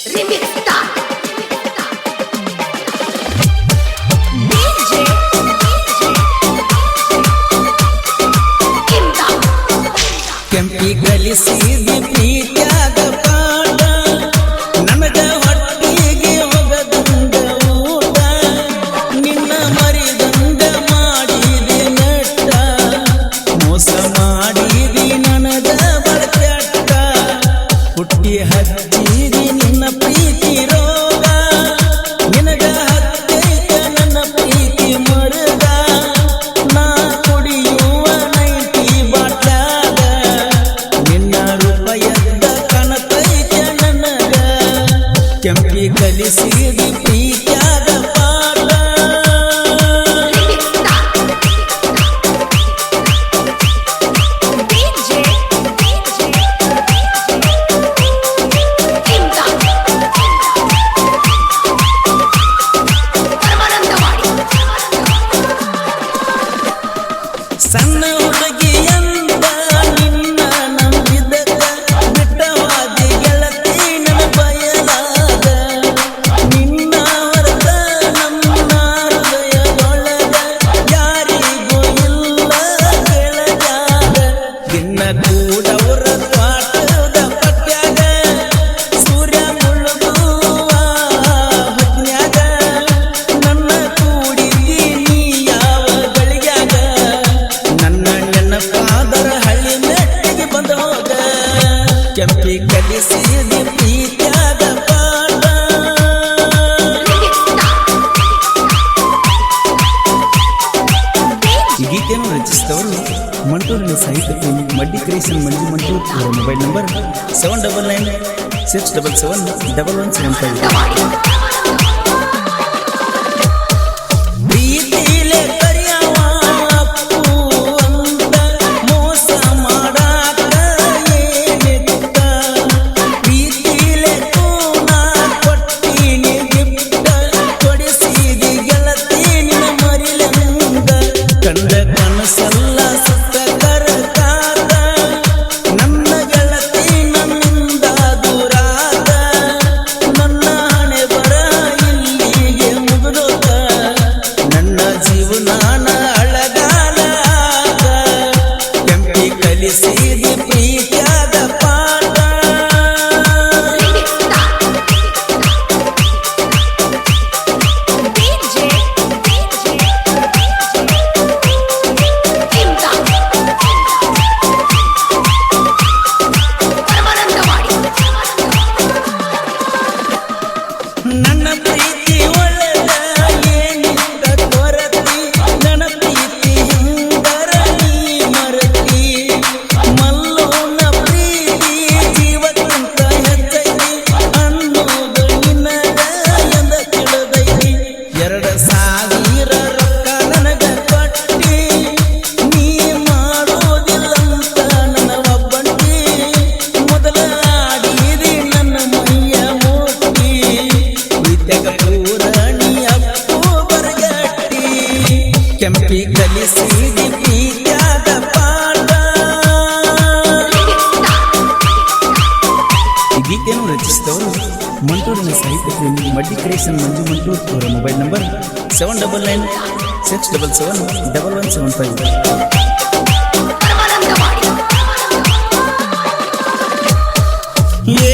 Remix Star. DJ Kimda. Kempi ಕಲಿಸಿದಿ ಪ್ರೀತ್ಯಾಗ ಪಾಠ ನನಗ ಹೊಟ್ಟಿಗೆ ಹೋಗದಂಗ ಊಟ ನಿನ್ನ ಮರಿದಂಗ ಮಾಡಿದಿ ನಟ್ಟ ಮೋಸ ಮಾಡಿದಿ ನನಗ ಬಳಕೆಟ್ಟ ಹುಟ್ಟಿ ಹಚ್ಚಿದಿ ನಿನ್ನ ಪ್ರೀತಿ ರೋಗ ನಿನಗ ಹತ್ತೈತ ನನ್ನ ಪ್ರೀತಿ ಮರಗ ನಾ ಕುಡಿಯುವ ನೈಟಿ ಬಾಟ್ಲಾಗ ನಿನ್ನ ರೂಪಾಯದ ಕಣತೈತ ನನಗ ಕೆಂಪಿ ಕಲಿಸಿದಿ ಪ್ರೀತ್ಯಾಗ ಪಾಠ Remix Star. DJ Kimda. Paramanandawadi. ಸಣ್ಣ ಹುಡುಗಿಯಂದ ನಿನ್ನ ನಂಬಿದಕ್ಕ ಬಿಟ್ಟವಾದಿ ಗೆಳತಿ ನನ್ನ ಬಯಲಾಗ ನಿನ್ನ ಹೊರತ ನಮ್ಮ ಹೃದಯದೊಳಗ ಯಾರಿಗೂ ಇಲ್ಲ ಕೆಳಗಾಗ ದಿನ ಕೂಡವರ ಪಾಠದ ಪಟ್ಯಾಗ ಸೂರ್ಯ ಮುಳುಗುವ ಹೊತ್ನ್ಯಾಗ ನನ್ನ ಕೂಡಿದಿ ನೀ ಯಾವ ಗಳಿಗ್ಯಾಗ ನನ್ನ ನೆನಪಾದರ ಹಳ್ಳಿ ಮೆಟ್ಟಿಗೆ ಬಂದೋಗ ಕೆಂಪಿ ಕಲಿಸಿದಿ ಪ್ರೀತ್ಯಾಗ ಪಾಠ Remix Star. ಈ ಗೀತೆಯನ್ನು ರಚಿಸಿದವರು ಮಂಟೂರಿನ ಸಾಹಿತ್ಯ ಪ್ರೇಮಿ ಮಡ್ಡಿ ಕ್ರಿಯೇಷನ್ ಮಂಜು ಮಂಟೂರ್ ಅವರ ಮೊಬೈಲ್ ನಂಬರ್ 7996771175. ಪ್ರೀತಿಲೆ ಕರಿಯವ ಅಪ್ಪು ಅಂತ ಮೋಸ ಮಾಡಾಕ ಏನಿತ್ತ ಪ್ರೀತಿಲೆ ಕೂನ ಕೊಟ್ಟಿನಿ ಗಿಫ್ಟ ಕೊಡಿಸಿದಿ ಗೆಳತಿ ನಿನ್ನ ಮರಿಲಂಗ ಕಂಡ ಕನಸಲ್ಲ ಸುತ್ತ ಕರಕಾದ ನನ್ನ ಗೆಳತಿ ನನ್ನಿಂದ ದೂರಾದ ನನ್ನ ಹಣೆ ಬರ ಇಲ್ಲಿಗೆ ಮುಗಿದೋದ ನನ್ನ ಜೀವನಾನ ಅಳಗಾಲ ಕೆಂಪಿ ಕಲಿಸಿದಿ ಪ್ರೀತ್ಯಾಗ ಪಾಠ Remix Star. DJ Kimda. Paramanandawadi. ನನ್ನ ಪ್ರೀತಿ ಒಳಗ ಏನಿದ್ದ ಕೊರತಿ ನನ್ನ ಪ್ರೀತಿ ಹಿಂದರ ನೀ ಮರತಿ ಮಲ್ಲೋನ ಪ್ರೀತಿ ಜೀವಕ್ಕಿಂತ ಹೆಚ್ಚೈತಿ ಅನ್ನೋದು ನಿನಗ ಎಂದ ತಿಳಿದೈತಿ 2,000 ರೊಕ್ಕ ನನಗ ಕೊಟ್ಟಿ ನೀ ಮಾಡೋದಿಲ್ಲಂತ ನನ್ನ ಒಬ್ಬಂಟಿ ಮೊದಲ ಆಡಿದಿ ನನ್ನ ಮೈಯ ಮುಟ್ಟಿ ಪ್ರೀತ್ಯಾಗ ಪೂರಣಿ ಅಪ್ಪು ಬರಗಟ್ಟಿ ಕೆಂಪಿ ಕಲಿಸಿದಿ ಪ್ರೀತ್ಯಾಗ ಪಾಠ Remix Star. ಈ ಗೀತೆಯನ್ನು ರಚಿಸಿದವರು ಮಂಟೂರಿನ ಸಾಹಿತ್ಯ ಪ್ರೇಮಿ ಮಡ್ಡಿ ಕ್ರಿಯೇಷನ್ ಮಂಜು ಮಂಟೂರ್ ಅವರ ಮೊಬೈಲ್ ನಂಬರ್ 7996771175. ಪರಮಾನಂದವಾಡಿ. ಏ